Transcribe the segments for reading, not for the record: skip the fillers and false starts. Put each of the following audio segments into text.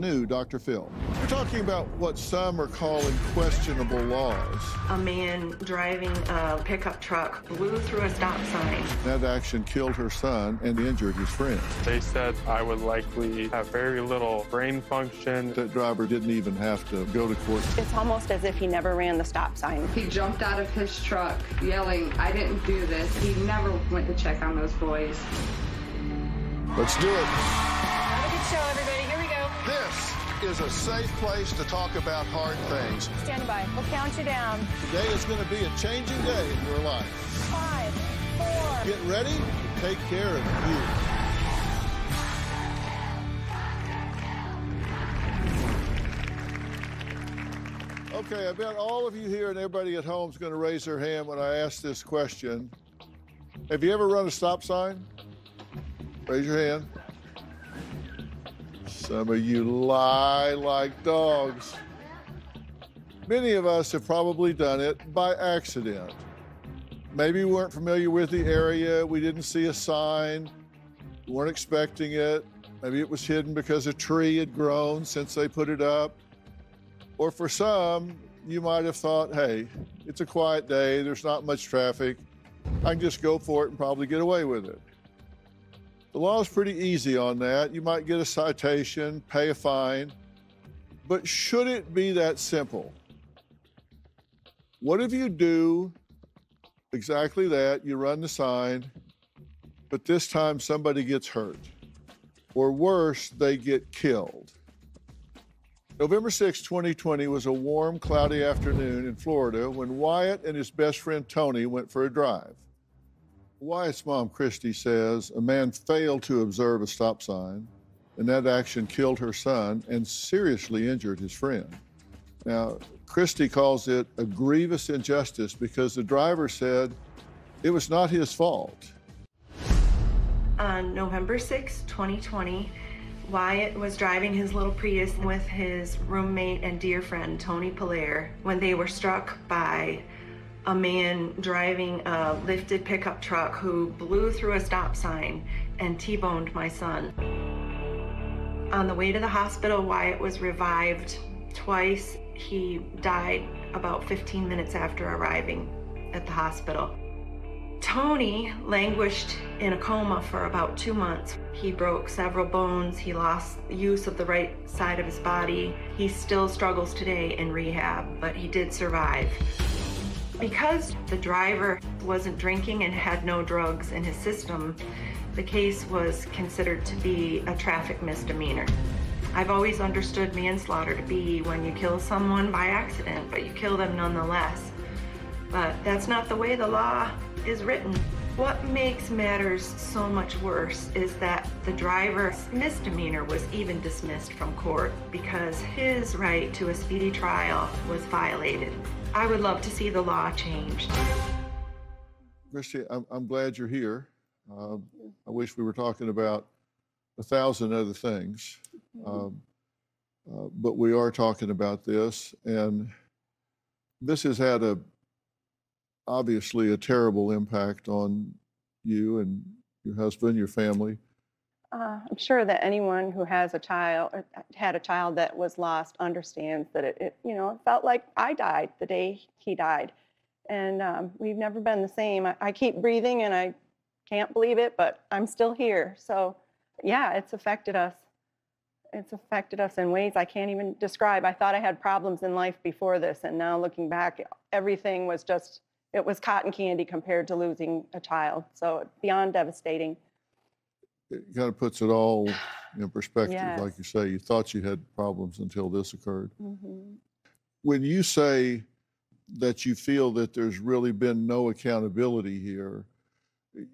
New Dr. Phil. We're talking about what some are calling questionable laws. A man driving a pickup truck blew through a stop sign. That action killed her son and injured his friend. They said I would likely have very little brain function. That driver didn't even have to go to court. It's almost as if he never ran the stop sign. He jumped out of his truck yelling, "I didn't do this." He never went to check on those boys. Let's do it. Have a good show, everybody. Here we go. This is a safe place to talk about hard things. Stand by. We'll count you down. Today is going to be a changing day in your life. 5, 4. Get ready to take care of you. Okay, I bet all of you here and everybody at home is going to raise their hand when I ask this question. Have you ever run a stop sign? Raise your hand. Some of you lie like dogs. Many of us have probably done it by accident. Maybe we weren't familiar with the area, we didn't see a sign, we weren't expecting it. Maybe it was hidden because a tree had grown since they put it up. Or for some, you might have thought, hey, it's a quiet day, there's not much traffic, I can just go for it and probably get away with it. The law is pretty easy on that. You might get a citation, pay a fine, but should it be that simple? What if you do exactly that? You run the sign, but this time somebody gets hurt, or worse, they get killed. November 6, 2020 was a warm, cloudy afternoon in Florida when Wyatt and his best friend Tony went for a drive. Wyatt's mom, Christy, says a man failed to observe a stop sign, and that action killed her son and seriously injured his friend. Now, Christy calls it a grievous injustice because the driver said it was not his fault. On November 6, 2020, Wyatt was driving his little Prius with his roommate and dear friend, Tony Polaire, when they were struck by a man driving a lifted pickup truck who blew through a stop sign and T-boned my son. On the way to the hospital, Wyatt was revived twice. He died about 15 minutes after arriving at the hospital. Tony languished in a coma for about 2 months. He broke several bones. He lost use of the right side of his body. He still struggles today in rehab, but he did survive. Because the driver wasn't drinking and had no drugs in his system, the case was considered to be a traffic misdemeanor. I've always understood manslaughter to be when you kill someone by accident, but you kill them nonetheless. But that's not the way the law is written. What makes matters so much worse is that the driver's misdemeanor was even dismissed from court because his right to a speedy trial was violated. I would love to see the law changed. Christy, I'm glad you're here. I wish we were talking about 1,000 other things, but we are talking about this, and this has had obviously a terrible impact on you and your husband, your family. I'm sure that anyone who has a child or had a child that was lost understands that it felt like I died the day he died. And we've never been the same. I keep breathing and I can't believe it, but I'm still here. So yeah, it's affected us. It's affected us in ways I can't even describe. I thought I had problems in life before this, and now looking back, everything was it was cotton candy compared to losing a child. So beyond devastating. It kind of puts it all in perspective. Yes. Like you say, you thought you had problems until this occurred. Mm-hmm. When you say that you feel that there's really been no accountability here,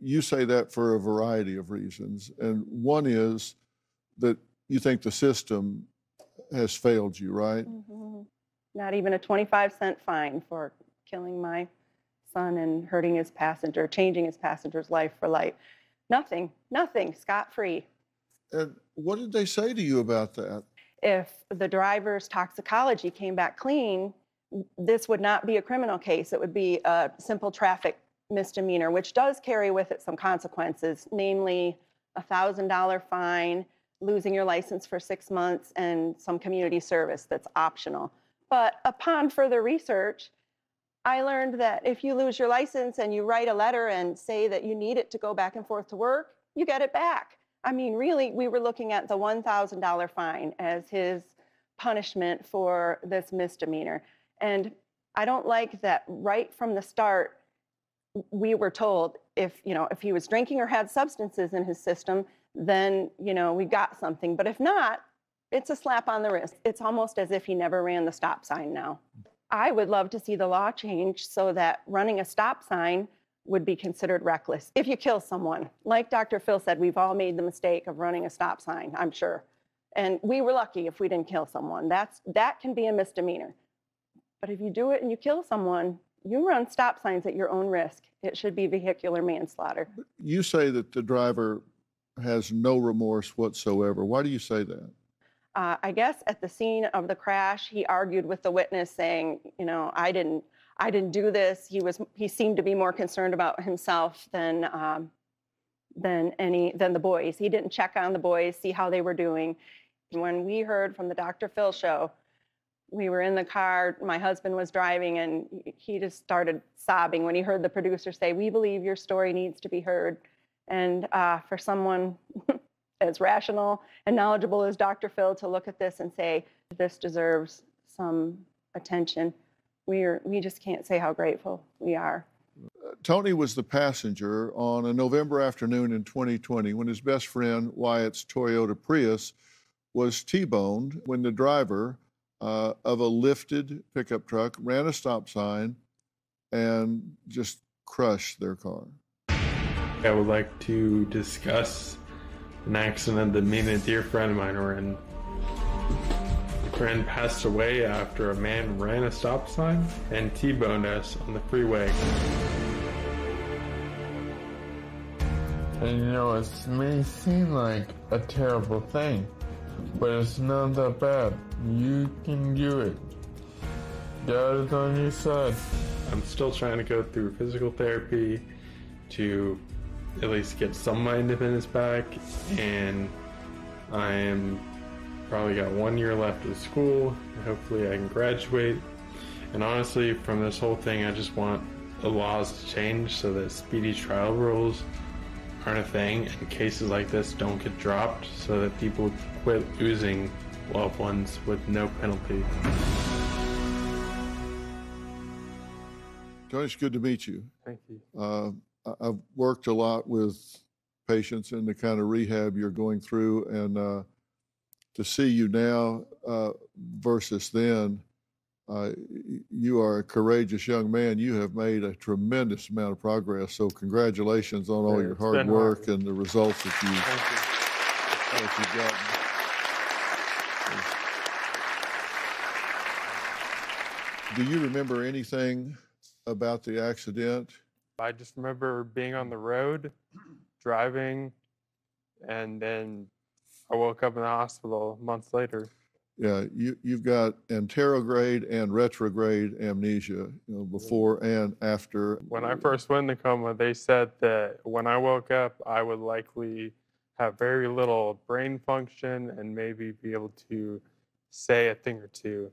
you say that for a variety of reasons. And one is that you think the system has failed you, right? Mm-hmm. Not even a 25-cent fine for killing my son and hurting his passenger, changing his passenger's life for life. Nothing, scot-free. And what did they say to you about that? If the driver's toxicology came back clean, this would not be a criminal case. It would be a simple traffic misdemeanor, which does carry with it some consequences, namely a $1,000 fine, losing your license for 6 months and some community service that's optional. But upon further research, I learned that if you lose your license and you write a letter and say that you need it to go back and forth to work, you get it back. I mean, really, we were looking at the $1,000 fine as his punishment for this misdemeanor. And I don't like that right from the start, we were told if he was drinking or had substances in his system, then, we got something. But if not, it's a slap on the wrist. It's almost as if he never ran the stop sign now. I would love to see the law change so that running a stop sign would be considered reckless. If you kill someone, like Dr. Phil said, we've all made the mistake of running a stop sign, I'm sure. And we were lucky if we didn't kill someone. That can be a misdemeanor. But if you do it and you kill someone, you run stop signs at your own risk. It should be vehicular manslaughter. You say that the driver has no remorse whatsoever. Why do you say that? I guess at the scene of the crash, he argued with the witness saying, I didn't do this. He seemed to be more concerned about himself than the boys. He didn't check on the boys, see how they were doing. When we heard from the Dr. Phil show, we were in the car, my husband was driving, and he just started sobbing when he heard the producer say, "We believe your story needs to be heard." And for someone as rational and knowledgeable as Dr. Phil to look at this and say, this deserves some attention, we just can't say how grateful we are. Tony was the passenger on a November afternoon in 2020 when his best friend Wyatt's Toyota Prius was T-boned when the driver of a lifted pickup truck ran a stop sign and just crushed their car. I would like to discuss an accident that me and a dear friend of mine were in. A friend passed away after a man ran a stop sign and T-boned us on the freeway. And it may seem like a terrible thing, but it's not that bad. You can do it. God is on your side. I'm still trying to go through physical therapy to at least get some of my independence back, and I am probably got 1 year left of school. Hopefully I can graduate. And honestly, from this whole thing, I just want the laws to change so that speedy trial rules aren't a thing and cases like this don't get dropped, so that people quit losing loved ones with no penalty. Tony, it's good to meet you. Thank you. I've worked a lot with patients in the kind of rehab you're going through, and to see you now versus then, you are a courageous young man. You have made a tremendous amount of progress, so congratulations on all your hard work and the results that you've gotten. Do you remember anything about the accident? I just remember being on the road, driving, and then I woke up in the hospital months later. Yeah, you've got anterograde and retrograde amnesia, before and after. When I first went into coma, they said that when I woke up, I would likely have very little brain function and maybe be able to say a thing or two.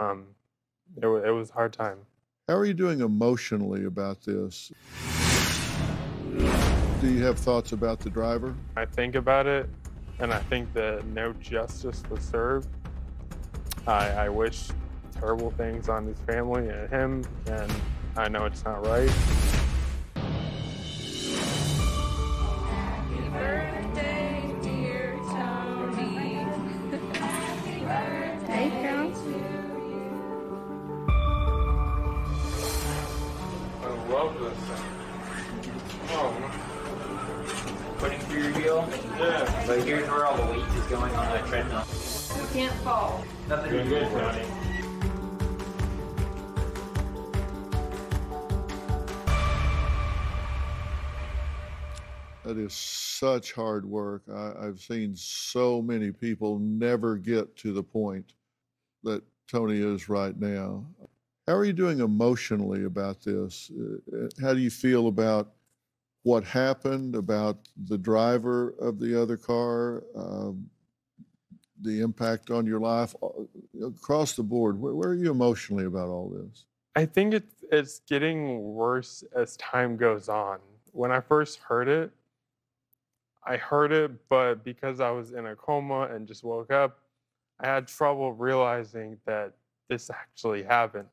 Mm-hmm. It was a hard time. How are you doing emotionally about this? Do you have thoughts about the driver? I think about it, and I think that no justice was served. I wish terrible things on his family and him, and I know it's not right. Happy birthday, dear Tony. Happy birthday to you. I love this thing. Oh. Putting through your heel? Yeah. But here's where all the weight is going on that treadmill. You can't fall. Nothing Doing good, Johnny. That is such hard work. I've seen so many people never get to the point that Tony is right now. How are you doing emotionally about this? How do you feel about what happened, about the driver of the other car, the impact on your life across the board? Where are you emotionally about all this? I think it's getting worse as time goes on. When I first heard it, but because I was in a coma and just woke up, I had trouble realizing that this actually happened.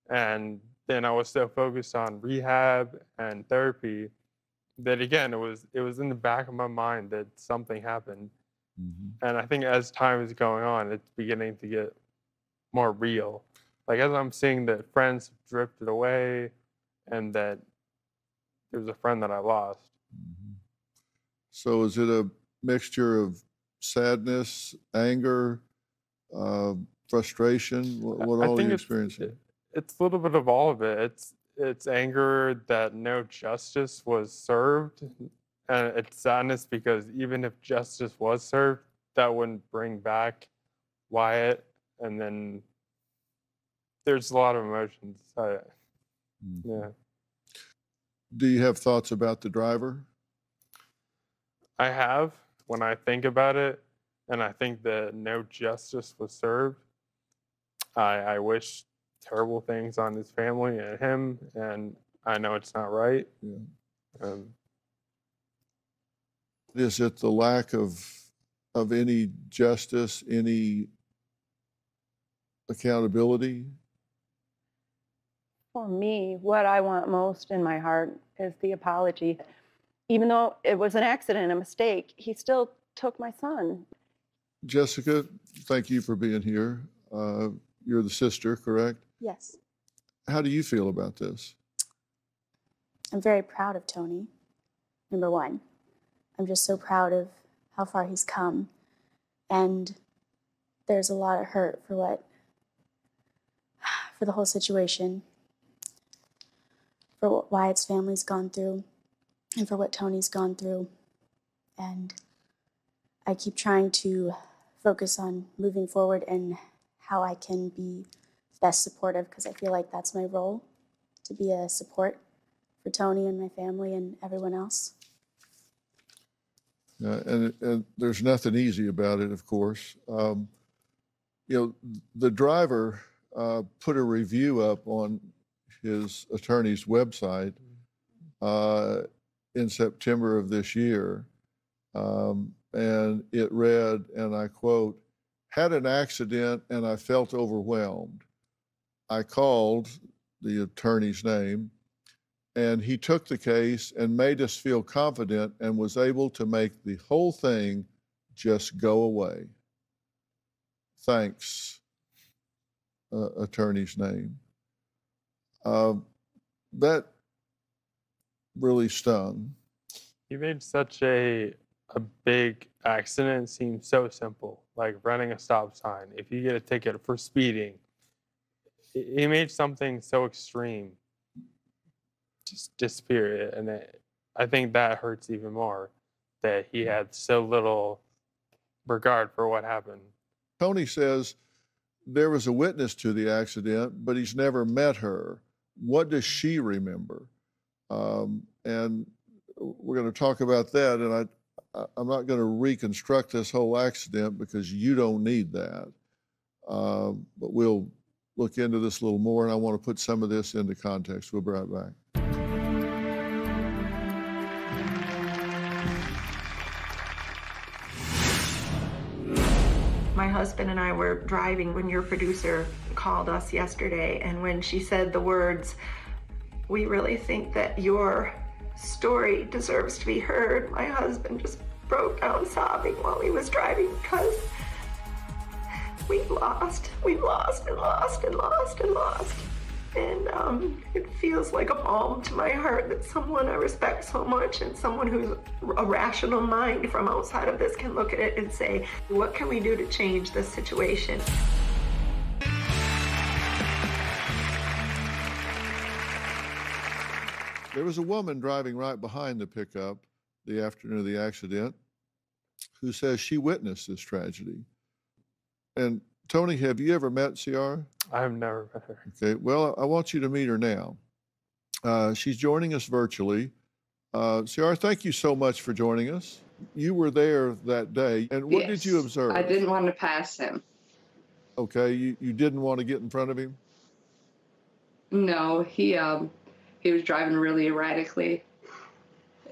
And then I was so focused on rehab and therapy that, again, it was in the back of my mind that something happened. Mm-hmm. And I think as time is going on, it's beginning to get more real. Like, as I'm seeing that friends drifted away and that there's a friend that I lost. Mm-hmm. So is it a mixture of sadness, anger, frustration? What all are you experiencing? It's a little bit of all of it. It's anger that no justice was served, and it's sadness because even if justice was served, that wouldn't bring back Wyatt. And then there's a lot of emotions. Yeah. Do you have thoughts about the driver? I have, when I think about it, and I think that no justice was served. I wish terrible things on his family and him, and I know it's not right. Yeah. Is it the lack of any justice, any accountability? For me, what I want most in my heart is the apology. Even though it was an accident, a mistake, he still took my son. Jessica, thank you for being here. You're the sister, correct? Yes. How do you feel about this? I'm very proud of Tony, number one. I'm just so proud of how far he's come. And there's a lot of hurt for the whole situation, for what Wyatt's family's gone through, and for what Tony's gone through. And I keep trying to focus on moving forward and how I can be best supportive, because I feel like that's my role, to be a support for Tony and my family and everyone else. And there's nothing easy about it, of course. The driver put a review up on his attorney's website in September of this year, and it read, and I quote, "Had an accident and I felt overwhelmed. I called," the attorney's name, "and he took the case and made us feel confident and was able to make the whole thing just go away. Thanks," attorney's name. That really stung. You made such a big accident seem so simple, like running a stop sign. If you get a ticket for speeding, he made something so extreme just disappear. And I think that hurts even more, that he had so little regard for what happened. Tony says there was a witness to the accident, but he's never met her. What does she remember? And we're going to talk about that. And I'm not going to reconstruct this whole accident because you don't need that. But we'll look into this a little more, and I want to put some of this into context. We'll be right back. My husband and I were driving when your producer called us yesterday, and when she said the words, "We really think that your story deserves to be heard," my husband just broke down sobbing while he was driving, because we've lost and lost and lost and lost. And it feels like a balm to my heart that someone I respect so much and someone who's a rational mind from outside of this can look at it and say, what can we do to change this situation? There was a woman driving right behind the pickup the afternoon of the accident who says she witnessed this tragedy. And Tony, have you ever met Ciara? I've never met her. Okay, well, I want you to meet her now. She's joining us virtually. Ciara, thank you so much for joining us. You were there that day, and what did you observe? I didn't want to pass him. Okay, you didn't want to get in front of him? No, he was driving really erratically,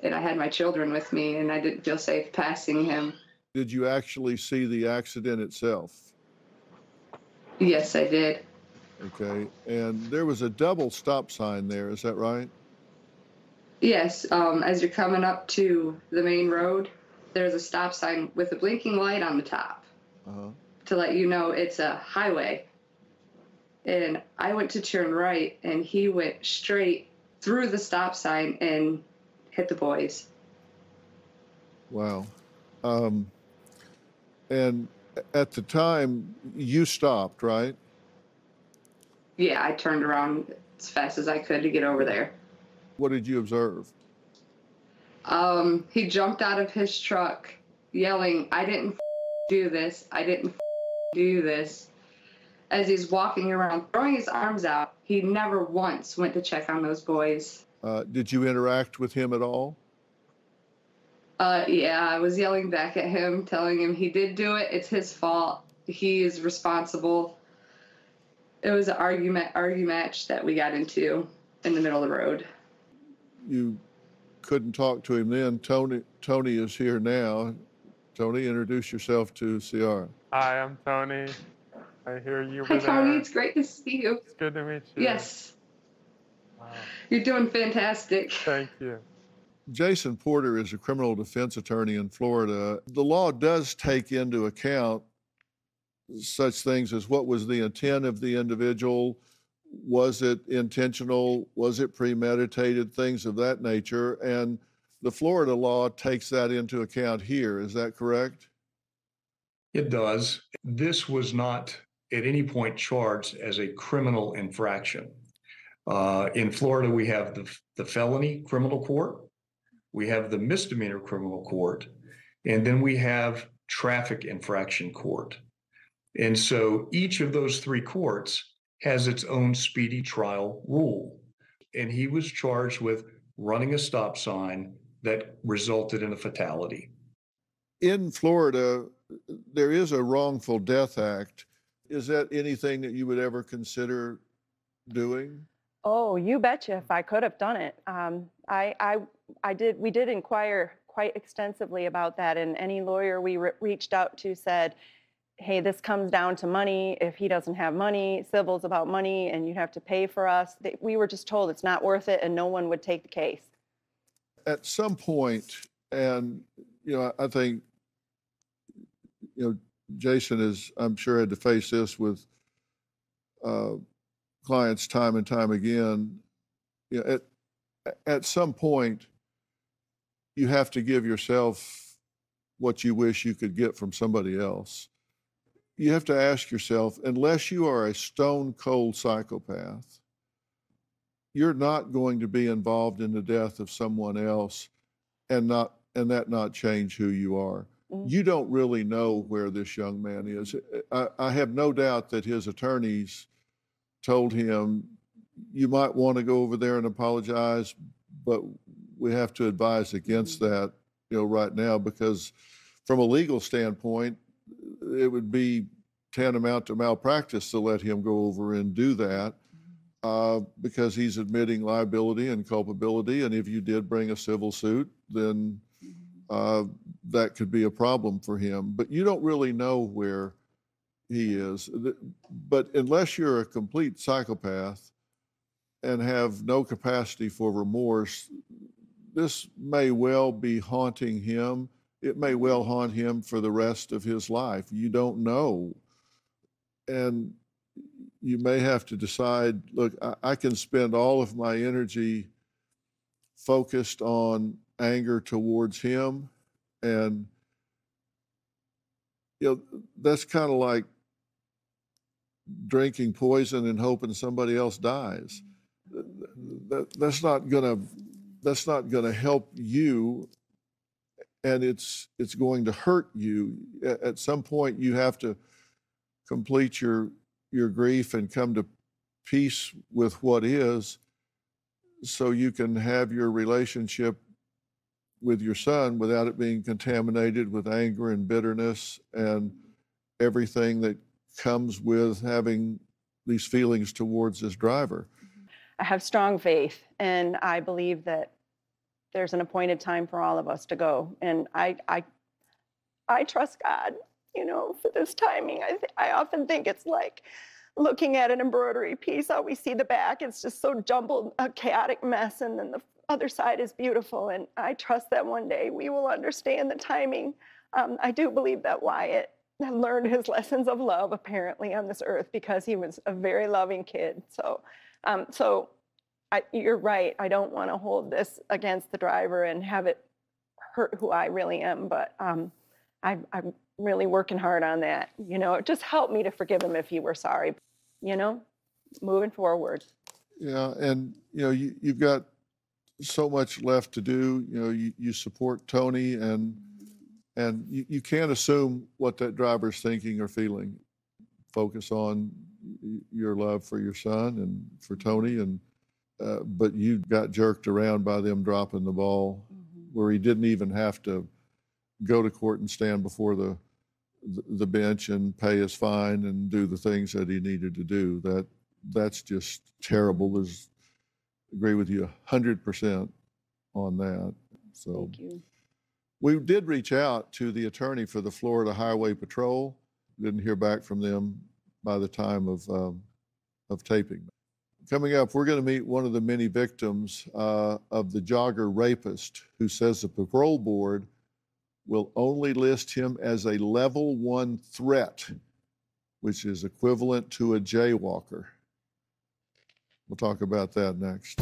and I had my children with me, and I didn't feel safe passing him. Did you actually see the accident itself? Yes, I did. Okay, and there was a double stop sign there, is that right? Yes, as you're coming up to the main road, there's a stop sign with a blinking light on the top to let you know it's a highway. And I went to turn right, and he went straight through the stop sign and hit the boys. Wow. And at the time, you stopped, right? Yeah, I turned around as fast as I could to get over there. What did you observe? He jumped out of his truck yelling, "I didn't do this. I didn't do this." As he's walking around, throwing his arms out, he never once went to check on those boys. Did you interact with him at all? Yeah, I was yelling back at him, telling him he did do it. It's his fault. He is responsible. It was an argue match that we got into in the middle of the road. You couldn't talk to him then. Tony is here now. Tony, introduce yourself to Ciara. Hi, I'm Tony. I hear you. Hi, Tony. It's great to see you. It's good to meet you. Yes. Wow. You're doing fantastic. Thank you. Jason Porter is a criminal defense attorney in Florida. The law does take into account such things as what was the intent of the individual, was it intentional, was it premeditated, things of that nature. And the Florida law takes that into account here. Is that correct? It does. This was not at any point charged as a criminal infraction. In Florida, we have the felony criminal court, we have the misdemeanor criminal court, and then we have traffic infraction court. And so each of those three courts has its own speedy trial rule. And he was charged with running a stop sign that resulted in a fatality. In Florida, there is a wrongful death act. Is that anything that you would ever consider doing? Oh, you betcha. If I could have done it, we did inquire quite extensively about that, and any lawyer we reached out to said, hey, this comes down to money. If he doesn't have money, civil's about money, and you have to pay for us. We were just told it's not worth it, and no one would take the case. At some point, and I think Jason is, I'm sure, had to face this with clients time and time again. At some point, you have to give yourself what you wish you could get from somebody else. You have to ask yourself, unless you are a stone cold psychopath, you're not going to be involved in the death of someone else and that not change who you are. Mm-hmm. You don't really know where this young man is. I have no doubt that his attorneys told him, you might want to go over there and apologize, but we have to advise against that, right now, because from a legal standpoint, it would be tantamount to malpractice to let him go over and do that, because he's admitting liability and culpability. And if you did bring a civil suit, then that could be a problem for him. But you don't really know where he is. But unless you're a complete psychopath and have no capacity for remorse, this may well be haunting him. It may well haunt him for the rest of his life. You don't know. And you may have to decide, look, I can spend all of my energy focused on anger towards him. And, that's kind of like drinking poison and hoping somebody else dies. That's not gonna help you, and it's going to hurt you. At some point, you have to complete your grief and come to peace with what is, so you can have your relationship with your son without it being contaminated with anger and bitterness and everything that comes with having these feelings towards this driver. I have strong faith, and I believe that there's an appointed time for all of us to go. And I trust God, you know, for this timing. I often think it's like looking at an embroidery piece, how we see the back, it's just so jumbled, a chaotic mess, and then the other side is beautiful. And I trust that one day we will understand the timing. I do believe that Wyatt learned his lessons of love, apparently, on this earth, because he was a very loving kid. So you're right. I don't want to hold this against the driver and have it hurt who I really am. But I'm really working hard on that. You know, it just helped me to forgive him if he were sorry, you know, moving forward. Yeah. And, you know, you've got so much left to do. You know, you support Tony, and you can't assume what that driver's thinking or feeling. Focus on your love for your son and for Tony, and but you got jerked around by them dropping the ball, where he didn't even have to go to court and stand before the bench and pay his fine and do the things that he needed to do. That's just terrible. Agree with you 100% on that. So Thank you. we did reach out to the attorney for the Florida Highway Patrol. Didn't hear back from them by the time of taping. Coming up, we're going to meet one of the many victims of the jogger rapist, who says the parole board will only list him as a level 1 threat, which is equivalent to a jaywalker. We'll talk about that next.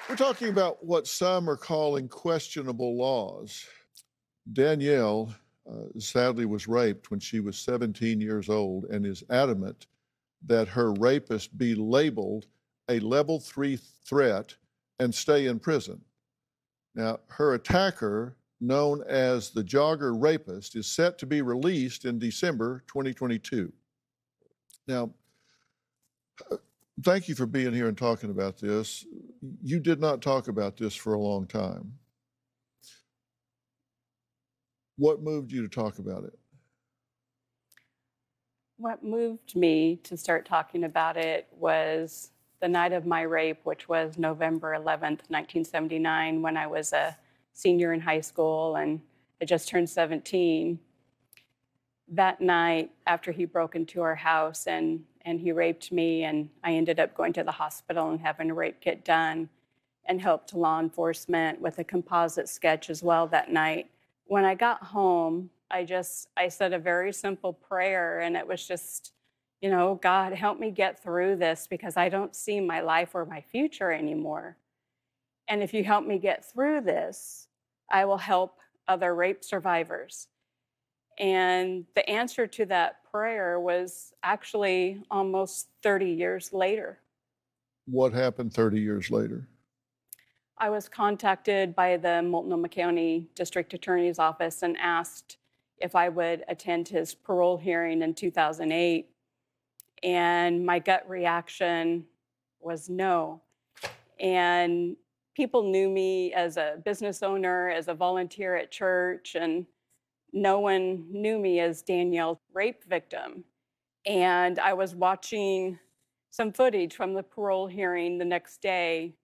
We're talking about what some are calling questionable laws. Danielle sadly was raped when she was 17 years old, and is adamant that her rapist be labeled a level 3 threat and stay in prison. Now, her attacker, known as the jogger rapist, is set to be released in December 2022. Now, thank you for being here and talking about this. You did not talk about this for a long time. What moved you to talk about it? What moved me to start talking about it was the night of my rape, which was November 11th, 1979, when I was a senior in high school and I just turned 17. That night, after he broke into our house and he raped me, and I ended up going to the hospital and having a rape kit done, and helped law enforcement with a composite sketch as well that night. When I got home, I said a very simple prayer, and it was just, you know, God, help me get through this, because I don't see my life or my future anymore. And if you help me get through this, I will help other rape survivors. And the answer to that prayer was actually almost 30 years later. What happened 30 years later? I was contacted by the Multnomah County District Attorney's Office and asked if I would attend his parole hearing in 2008. And my gut reaction was no. And people knew me as a business owner, as a volunteer at church, and no one knew me as Danielle's rape victim. And I was watching some footage from the parole hearing the next day.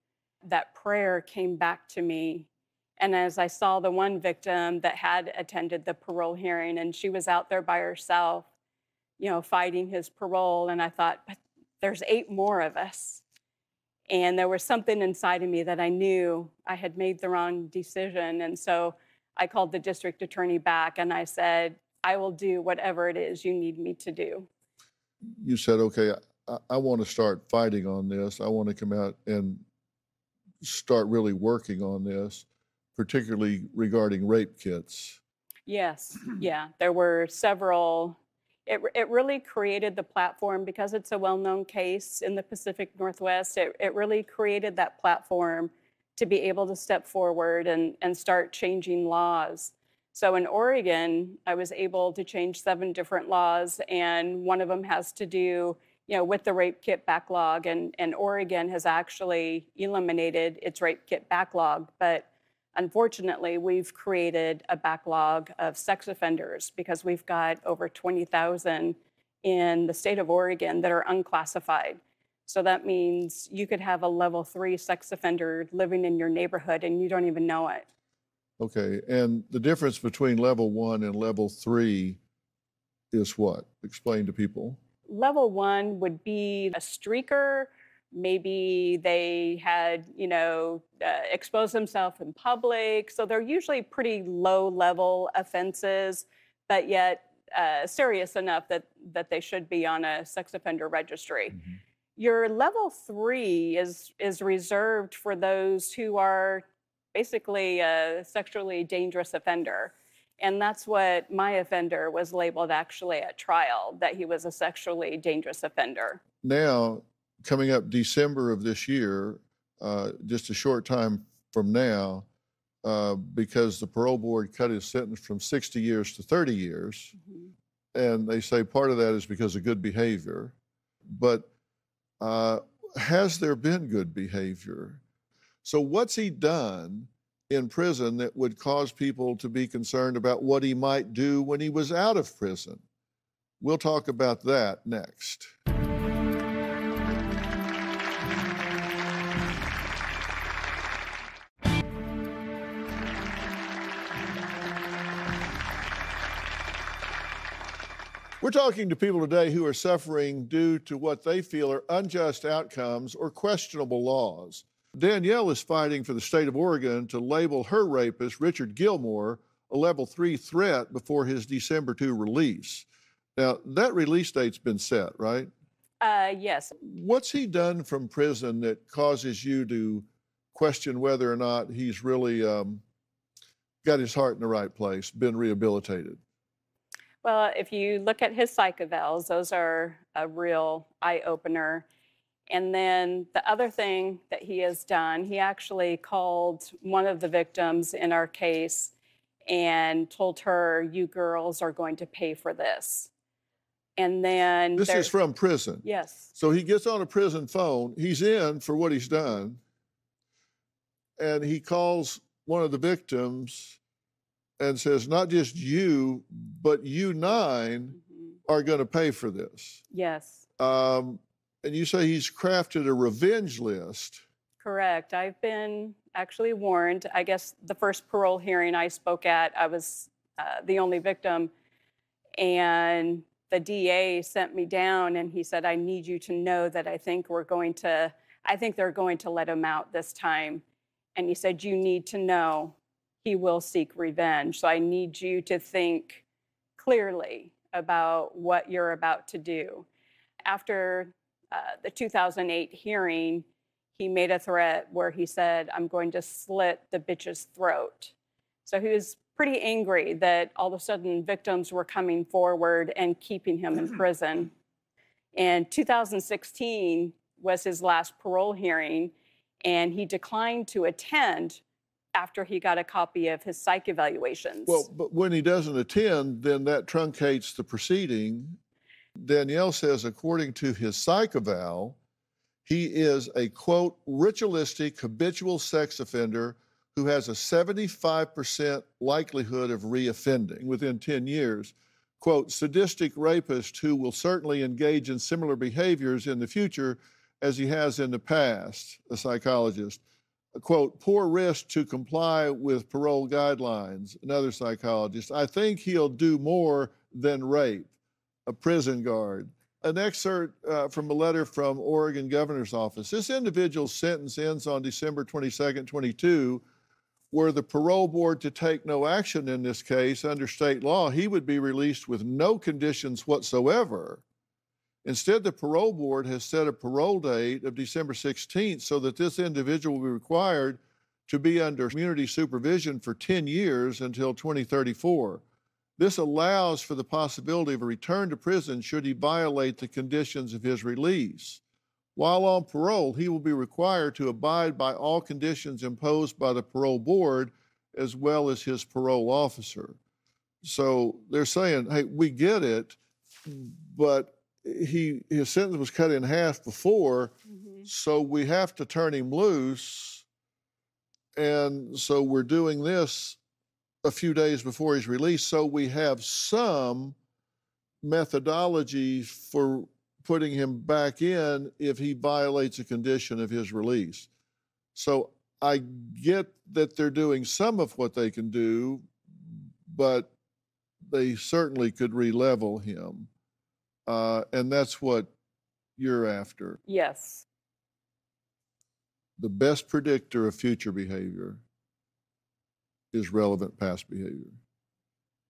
That prayer came back to me. And as I saw the one victim that had attended the parole hearing, and she was out there by herself, you know, fighting his parole, and I thought, but there's 8 more of us. And there was something inside of me that I knew I had made the wrong decision. And so I called the district attorney back and I said, I will do whatever it is you need me to do. You said, okay, I want to start fighting on this. I want to come out and start really working on this, particularly regarding rape kits. Yes, yeah, there were several. It really created the platform, because it's a well-known case in the Pacific Northwest. It really created that platform to be able to step forward and start changing laws So in Oregon, I was able to change 7 different laws, and one of them has to do, with the rape kit backlog. And Oregon has actually eliminated its rape kit backlog, but unfortunately, we've created a backlog of sex offenders because we've got over 20,000 in the state of Oregon that are unclassified. So that means you could have a level 3 sex offender living in your neighborhood and you don't even know it. Okay, and the difference between level 1 and level 3 is what? Explain to people. Level 1 would be a streaker. Maybe they had, exposed themselves in public. So they're usually pretty low-level offenses, but yet serious enough that they should be on a sex offender registry. Mm-hmm. Your level 3 is reserved for those who are basically a sexually dangerous offender. And that's what my offender was labeled actually at trial, that he was a sexually dangerous offender. Now, coming up December of this year, just a short time from now, because the parole board cut his sentence from 60 years to 30 years, mm-hmm. and they say part of that is because of good behavior. But has there been good behavior? So what's he done in prison that would cause people to be concerned about what he might do when he was out of prison? We'll talk about that next. We're talking to people today who are suffering due to what they feel are unjust outcomes or questionable laws. Danielle is fighting for the state of Oregon to label her rapist, Richard Gilmore, a level 3 threat before his December 2 release. Now, that release date's been set, right? Yes. What's he done from prison that causes you to question whether or not he's really got his heart in the right place, been rehabilitated? Well, if you look at his psych evals, those are a real eye-opener. And then the other thing that he has done, he actually called one of the victims in our case and told her, "You girls are going to pay for this." And then this is from prison. Yes. So he gets on a prison phone. He's in for what he's done. And he calls one of the victims and says, not just you, but you 9 mm-hmm. are going to pay for this. Yes. And you say he's crafted a revenge list. Correct. I've been actually warned. I guess the first parole hearing I spoke at, I was the only victim. And the DA sent me down and he said, "I need you to know that I think they're going to let him out this time." And he said, "You need to know he will seek revenge. So I need you to think clearly about what you're about to do." After the 2008 hearing, he made a threat where he said, "I'm going to slit the bitch's throat." So he was pretty angry that all of a sudden victims were coming forward and keeping him in prison. And 2016 was his last parole hearing, and he declined to attend after he got a copy of his psych evaluations. Well, but when he doesn't attend, then that truncates the proceeding. Danielle says, according to his psych eval, he is a, quote, ritualistic, habitual sex offender who has a 75% likelihood of reoffending within 10 years. Quote, sadistic rapist who will certainly engage in similar behaviors in the future as he has in the past, a psychologist. A, quote, poor risk to comply with parole guidelines, another psychologist. I think he'll do more than rape, a prison guard. An excerpt from a letter from Oregon Governor's Office. This individual's sentence ends on December 22nd, 22. Were the parole board to take no action in this case under state law, he would be released with no conditions whatsoever. Instead, the parole board has set a parole date of December 16th so that this individual will be required to be under community supervision for 10 years until 2034. This allows for the possibility of a return to prison should he violate the conditions of his release. While on parole, he will be required to abide by all conditions imposed by the parole board as well as his parole officer. So they're saying, hey, we get it, but his sentence was cut in half before, so we have to turn him loose. And so we're doing this a few days before he's released, so we have some methodology for putting him back in if he violates a condition of his release. So I get that they're doing some of what they can do, but they certainly could re-level him. And that's what you're after. Yes. The best predictor of future behavior is relevant past behavior.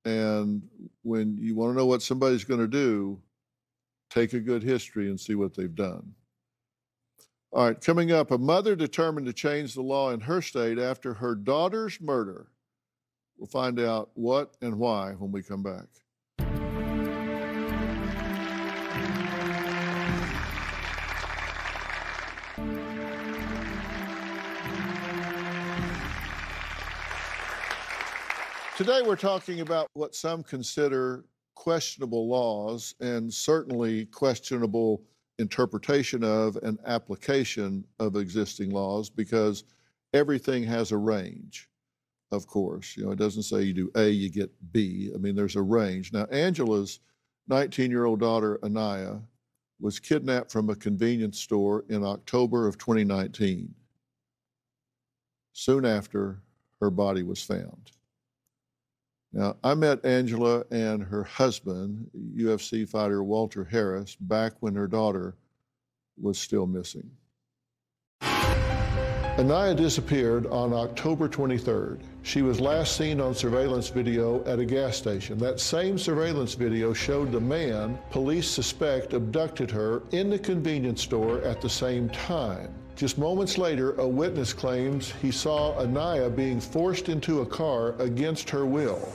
And when you want to know what somebody's going to do, take a good history and see what they've done. All right, coming up, a mother determined to change the law in her state after her daughter's murder. We'll find out what and why when we come back. Today we're talking about what some consider questionable laws and certainly questionable interpretation of and application of existing laws, because everything has a range, of course. You know, it doesn't say you do A, you get B. I mean, there's a range. Now, Angela's 19-year-old daughter, Anaya, was kidnapped from a convenience store in October of 2019. Soon after, her body was found. Now, I met Angela and her husband, UFC fighter Walter Harris, back when her daughter was still missing. Anaya disappeared on October 23rd. She was last seen on surveillance video at a gas station. That same surveillance video showed the man police suspect abducted her in the convenience store at the same time. Just moments later, a witness claims he saw Anaya being forced into a car against her will.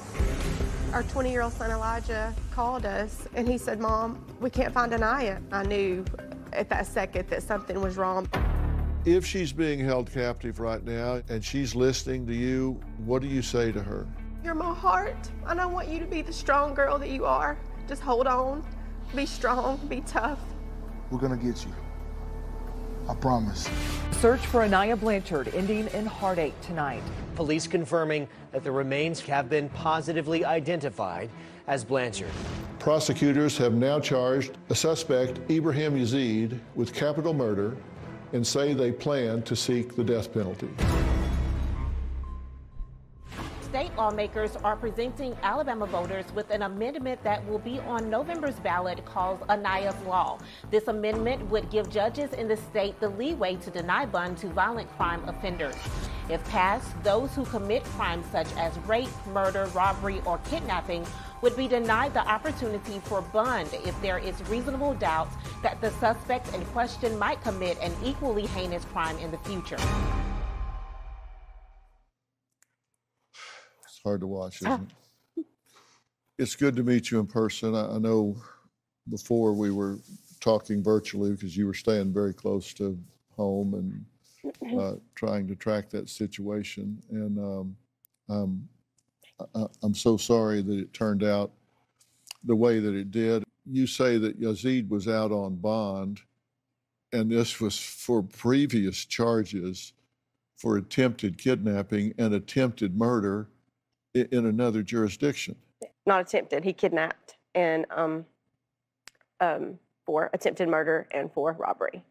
Our 20-year-old son Elijah called us and he said, "Mom, we can't find Anaya." I knew at that second that something was wrong. If she's being held captive right now and she's listening to you, what do you say to her? You're my heart, and I want you to be the strong girl that you are. Just hold on, be strong, be tough. We're gonna get you. I promise. Search for Anaya Blanchard ending in heartache tonight. Police confirming that the remains have been positively identified as Blanchard. Prosecutors have now charged a suspect, Ibrahim Yazid, with capital murder and say they plan to seek the death penalty. State lawmakers are presenting Alabama voters with an amendment that will be on November's ballot called Anaya's Law. This amendment would give judges in the state the leeway to deny bond to violent crime offenders. If passed, those who commit crimes such as rape, murder, robbery, or kidnapping would be denied the opportunity for bond if there is reasonable doubt that the suspect in question might commit an equally heinous crime in the future. It's hard to watch, isn't it? It's good to meet you in person. I know before we were talking virtually because you were staying very close to home and trying to track that situation. And I'm so sorry that it turned out the way that it did. You say that Yazid was out on bond, and this was for previous charges for attempted kidnapping and attempted murder in another jurisdiction. Not attempted, he kidnapped, and for attempted murder and for robbery.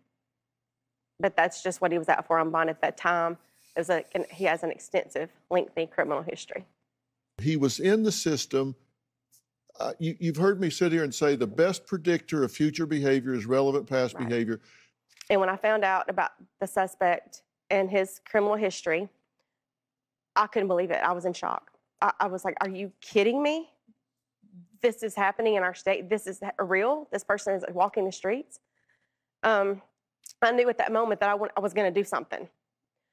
But that's just what he was out for on bond at that time. He has an extensive, lengthy criminal history. He was in the system. You've heard me sit here and say the best predictor of future behavior is relevant past behavior. And when I found out about the suspect and his criminal history, I couldn't believe it. I was in shock. I was like, are you kidding me? This is happening in our state. This is real. This person is walking the streets. I knew at that moment that I was going to do something.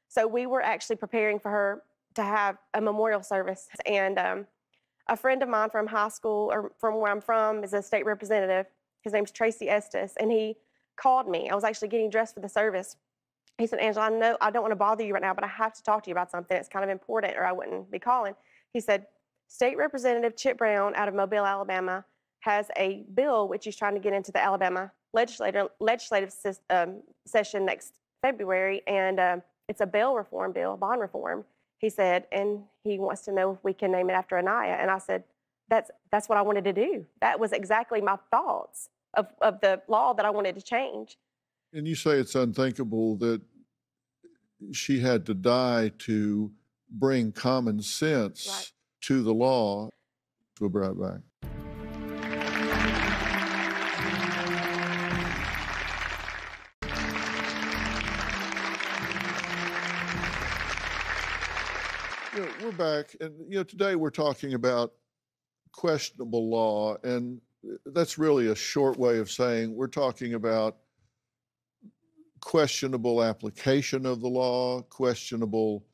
So we were actually preparing for her to have a memorial service. And a friend of mine from high school, or from where I'm from, is a state representative. His name's Tracy Estes, and he called me. I was actually getting dressed for the service. He said, "Angela, I know I don't want to bother you right now, but I have to talk to you about something. It's kind of important, or I wouldn't be calling." He said, State Representative Chip Brown out of Mobile, Alabama, has a bill which he's trying to get into the Alabama legislative session next February, and it's a bail reform bill, bond reform, he said, and he wants to know if we can name it after Anaya. And I said, that's what I wanted to do. That was exactly my thoughts of the law that I wanted to change. And you say it's unthinkable that she had to die to bring common sense to the law. We'll be right back. We're back, and today we're talking about questionable law, and that's really a short way of saying we're talking about questionable application of the law, questionable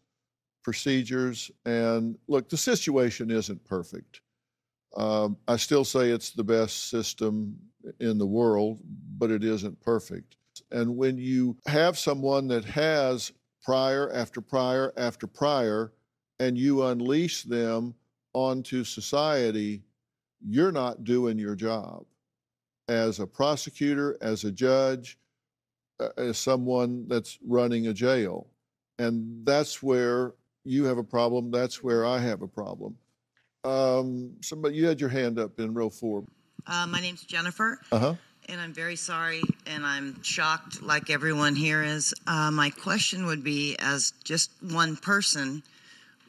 procedures. And look, the situation isn't perfect. I still say it's the best system in the world, but it isn't perfect. And when you have someone that has prior after prior after prior, and you unleash them onto society, you're not doing your job as a prosecutor, as a judge, as someone that's running a jail. And that's where you have a problem. That's where I have a problem. Somebody, you had your hand up in row 4. My name's Jennifer. Uh-huh. And I'm very sorry, and I'm shocked like everyone here is. My question would be, as just one person,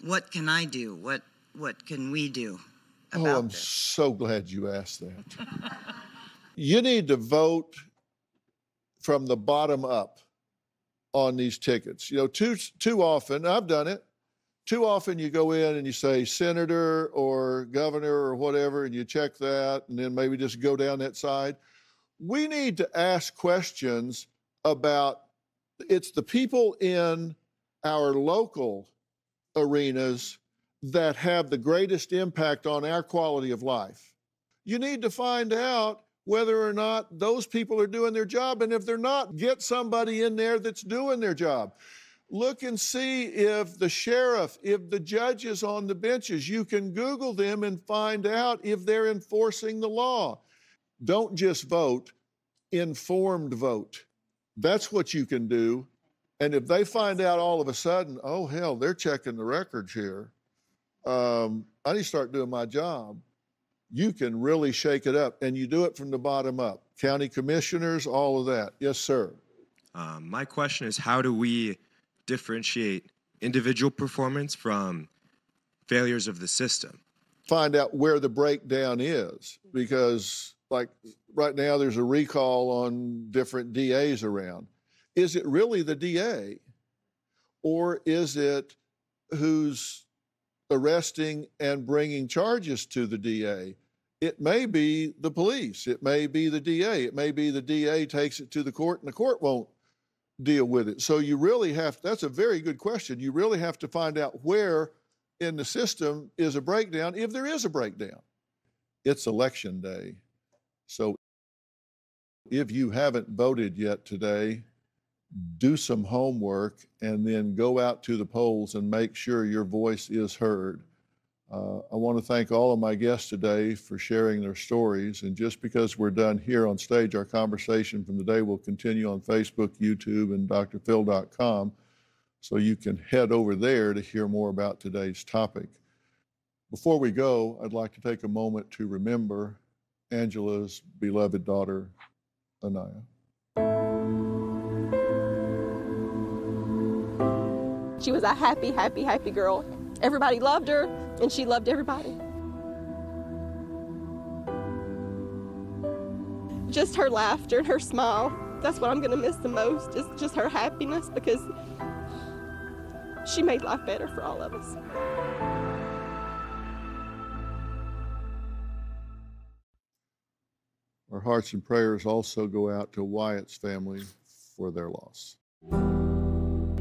what can I do? What can we do about I'm this? so glad you asked that. You need to vote from the bottom up on these tickets. Too often, I've done it, too often you go in and you say senator or governor or whatever, and you check that, and then maybe just go down that side. We need to ask questions about, it's the people in our local arenas that have the greatest impact on our quality of life. You need to find out whether or not those people are doing their job, and if they're not, get somebody in there that's doing their job. Look and see if the sheriff, if the judges on the benches, you can Google them and find out if they're enforcing the law. Don't just vote, informed vote. That's what you can do. And if they find out all of a sudden, oh, hell, they're checking the records here, I need to start doing my job, you can really shake it up. And you do it from the bottom up. County commissioners, all of that. Yes, sir. My question is, how do we differentiate individual performance from failures of the system? Find out where the breakdown is, because like right now there's a recall on different DAs around. Is it really the DA, or is it who's arresting and bringing charges to the DA? It may be the police. It may be the DA. It may be the DA takes it to the court and the court won't deal with it. So you really have, that's a very good question. You really have to find out where in the system is a breakdown, if there is a breakdown. It's election day. So if you haven't voted yet today, do some homework and then go out to the polls and make sure your voice is heard. I want to thank all of my guests today for sharing their stories. And just because we're done here on stage, our conversation from the day will continue on Facebook, YouTube, and drphil.com. So you can head over there to hear more about today's topic. Before we go, I'd like to take a moment to remember Angela's beloved daughter, Anaya. She was a happy, happy, happy girl. Everybody loved her, and she loved everybody. Just her laughter and her smile, that's what I'm going to miss the most, is just her happiness, because she made life better for all of us. Our hearts and prayers also go out to Wyatt's family for their loss.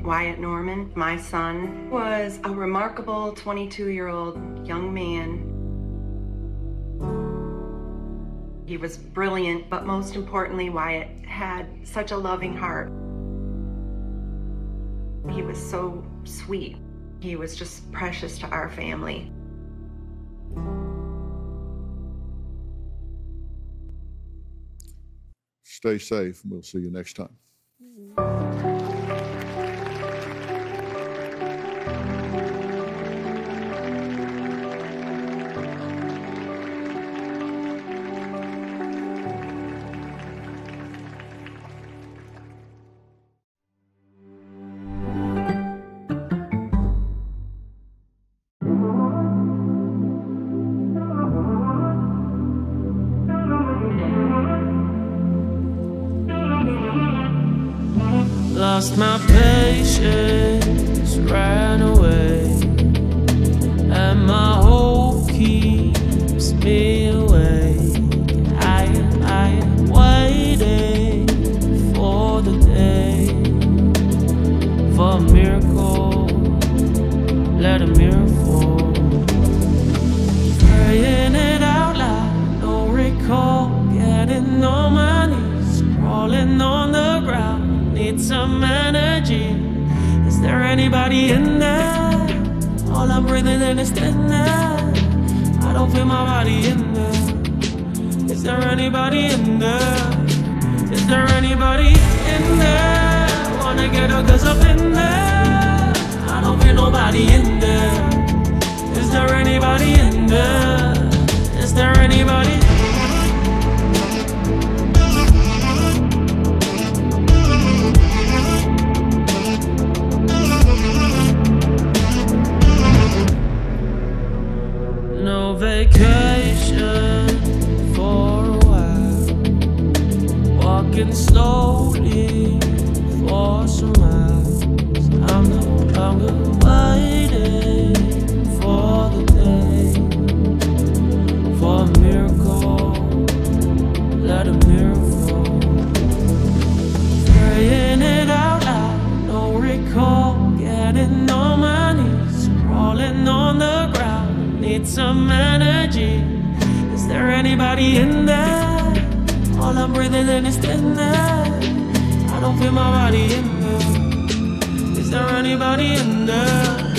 Wyatt Norman, my son, was a remarkable 22-year-old young man. He was brilliant, but most importantly, Wyatt had such a loving heart. He was so sweet. He was just precious to our family. Stay safe, and we'll see you next time. Lost my patience, ran away, and my hope keeps me awake. I am waiting for the day, for a miracle, let a miracle. Praying it out loud, no recall, getting on my knees, crawling on the ground. Need some energy. Is there anybody in there? All I'm breathing in is thin air. I don't feel my body in there. Is there anybody in there? Is there anybody in there? Wanna get up 'cause I've been there. I don't feel nobody in there. Is there anybody in there? Is there anybody? No vacation for a while, walking slowly for some miles. I'm no longer waiting for the day, for a miracle, let a miracle. Praying it out loud, no recall, getting on my knees, crawling on the ground. Need some energy. Is there anybody in there? All I'm breathing in is thin air. I don't feel my body in there. Is there anybody in there?